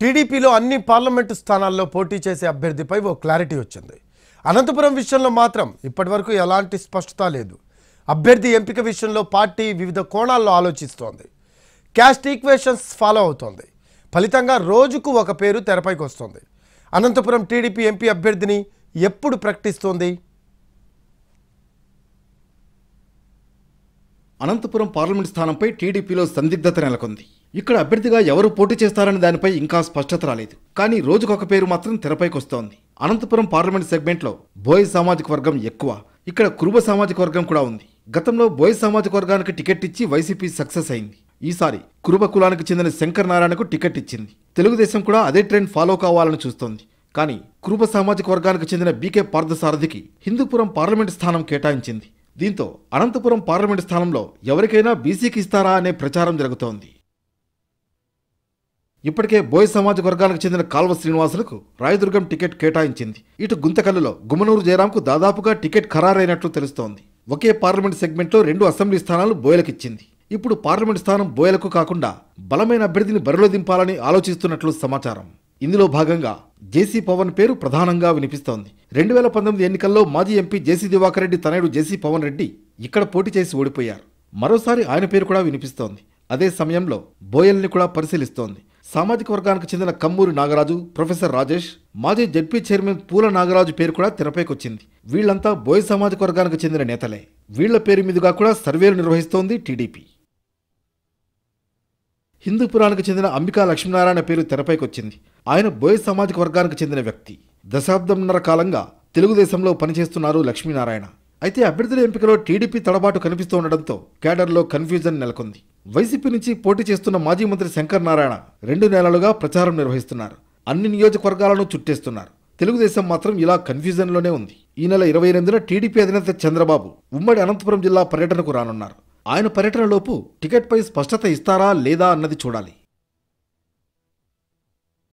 టీడీపీలో అన్ని పార్లమెంటు స్థానాల్లో పోటీ చేసే అభ్యర్థిపై ఓ క్లారిటీ వచ్చింది. అనంతపురం విషయంలో మాత్రం ఇప్పటివరకు ఎలాంటి స్పష్టత లేదు. అభ్యర్థి ఎంపిక విషయంలో పార్టీ వివిధ కోణాల్లో ఆలోచిస్తోంది. క్యాస్ట్ ఈక్వేషన్స్ ఫాలో అవుతోంది. ఫలితంగా రోజుకు ఒక పేరు తెరపైకి వస్తుంది. అనంతపురం టీడీపీ ఎంపీ అభ్యర్థిని ఎప్పుడు ప్రకటిస్తోంది? అనంతపురం పార్లమెంట్ స్థానంపై టీడీపీలో సందిగ్ధత నెలకొంది. ఇక్కడ అభ్యర్థిగా ఎవరు పోటీ చేస్తారనే దానిపై ఇంకా స్పష్టత రాలేదు. కానీ రోజుకొక పేరు మాత్రం తెరపైకి వస్తోంది. అనంతపురం పార్లమెంట్ సెగ్మెంట్లో బోయ్ సామాజిక వర్గం ఎక్కువ. ఇక్కడ కురుబ సామాజిక వర్గం కూడా ఉంది. గతంలో బోయ్ సామాజిక వర్గానికి టికెట్ ఇచ్చి వైసీపీ సక్సెస్ అయింది. ఈసారి కురుబ కులానికి చెందిన శంకర్ నారాయణకు టికెట్ ఇచ్చింది. తెలుగుదేశం కూడా అదే ట్రెండ్ ఫాలో కావాలని చూస్తోంది. కానీ కురుబ సామాజిక వర్గానికి చెందిన బీకే పార్థసారథికి హిందూపురం పార్లమెంట్ స్థానం కేటాయించింది. దీంతో అనంతపురం పార్లమెంట్ స్థానంలో ఎవరికైనా బీసీకి ఇస్తారా అనే ప్రచారం జరుగుతోంది. ఇప్పటికే బోయ్ సామాజిక వర్గానికి చెందిన కాల్వ శ్రీనివాసులకు రాయదుర్గం టికెట్ కేటాయించింది. ఇటు గుంతకల్లులో గుమ్మనూరు జయరాంకు దాదాపుగా టికెట్ ఖరారైనట్లు తెలుస్తోంది. ఒకే పార్లమెంట్ సెగ్మెంట్లో 2 అసెంబ్లీ స్థానాలు బోయలకిచ్చింది. ఇప్పుడు పార్లమెంట్ స్థానం బోయలకు కాకుండా బలమైన అభ్యర్థిని బరిలో దింపాలని ఆలోచిస్తున్నట్లు సమాచారం. ఇందులో భాగంగా జేసీ పవన్ పేరు ప్రధానంగా వినిపిస్తోంది. 2019 ఎన్నికల్లో మాజీ ఎంపీ జేసీ దివాకర్ రెడ్డి తనయుడు జేసీ పవన్ రెడ్డి ఇక్కడ పోటీ చేసి ఓడిపోయారు. మరోసారి ఆయన పేరు కూడా వినిపిస్తోంది. అదే సమయంలో బోయల్ని కూడా పరిశీలిస్తోంది. సామాజిక వర్గానికి చెందిన కమ్మూరి నాగరాజు, ప్రొఫెసర్ రాజేష్, మాజీ జడ్పీ చైర్మన్ పూల నాగరాజు పేరు కూడా తెరపైకొచ్చింది. వీళ్లంతా బోయ్ సామాజిక వర్గానికి చెందిన నేతలే. వీళ్ల పేరు మీదుగా కూడా సర్వేలు నిర్వహిస్తోంది టీడీపీ. హిందూపురానికి చెందిన అంబికా లక్ష్మీనారాయణ పేరు తెరపైకొచ్చింది. ఆయన బోయ్ సామాజిక వర్గానికి చెందిన వ్యక్తి. దశాబ్దంన్నర కాలంగా తెలుగుదేశంలో పనిచేస్తున్నారు లక్ష్మీనారాయణ. అయితే అభ్యర్థుల ఎంపికలో టీడీపీ తడబాటు కనిపిస్తుండటంతో కేడర్లో కన్ఫ్యూజన్ నెలకొంది. వైసీపీ నుంచి పోటీ చేస్తున్న మాజీ మంత్రి శంకర్ నారాయణ 2 నెలలుగా ప్రచారం నిర్వహిస్తున్నారు. అన్ని నియోజకవర్గాలను చుట్టేస్తున్నారు. తెలుగుదేశం మాత్రం ఇలా కన్ఫ్యూజన్లోనే ఉంది. ఈ నెల 28న టీడీపీ అధినేత చంద్రబాబు ఉమ్మడి అనంతపురం జిల్లా పర్యటనకు రానున్నారు. ఆయన పర్యటనలోపు టికెట్పై స్పష్టత ఇస్తారా లేదా అన్నది చూడాలి.